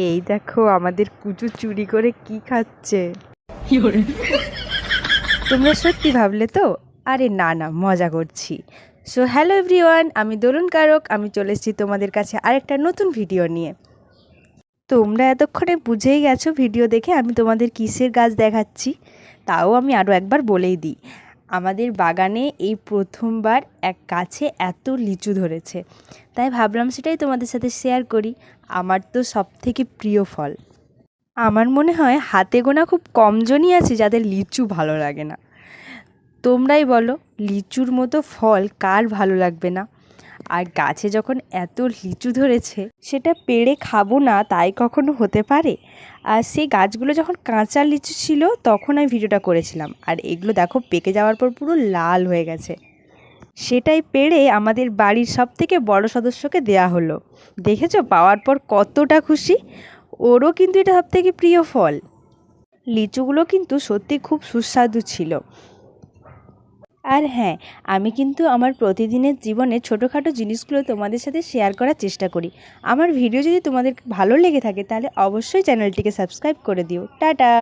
এই দেখো আমাদের কুচু চুরি করে কি খাচ্ছে। তোমরা সত্যি ভাবলে তো? আরে না না, মজা করছি। সো হ্যালো এভরিওয়ান, আমি দোলন কারক। আমি চলে এসেছি তোমাদের কাছে আরেকটা নতুন ভিডিও নিয়ে। তোমরা এতক্ষণে বুঝেই গেছো ভিডিও দেখে আমি তোমাদের কিসের গাছ দেখাচ্ছি। তাও আমি আরও একবার বলেই দিই, আমাদের বাগানে এই প্রথমবার এক গাছে এত লিচু ধরেছে, তাই ভাবলাম সেটাই তোমাদের সাথে শেয়ার করি। আমার তো সবথেকে প্রিয় ফল। আমার মনে হয় হাতে গোনা খুব কমজনই আছে যাদের লিচু ভালো লাগে না। তোমরাই বলো, লিচুর মতো ফল কার ভালো লাগবে না? আর গাছে যখন এত লিচু ধরেছে, সেটা পেড়ে খাবো না তাই কখনো হতে পারে? আর সেই গাছগুলো যখন কাঁচা লিচু ছিল তখন আমি ভিডিওটা করেছিলাম, আর এগুলো দেখো পেকে যাওয়ার পর পুরো লাল হয়ে গেছে। সেটাই পেড়ে আমাদের বাড়ির সবথেকে বড় সদস্যকে দেয়া হলো। দেখেছো পাওয়ার পর কতটা খুশি। ওরও কিন্তু এটা সবথেকে প্রিয় ফল। লিচুগুলো কিন্তু সত্যি খুব সুস্বাদু ছিল। আর হ্যাঁ, আমি কিন্তু আমার প্রতিদিনের জীবনে ছোটোখাটো জিনিসগুলো তোমাদের সাথে শেয়ার করার চেষ্টা করি। আমার ভিডিও যদি তোমাদের ভালো লেগে থাকে তাহলে অবশ্যই চ্যানেলটিকে সাবস্ক্রাইব করে দিও। টাটা।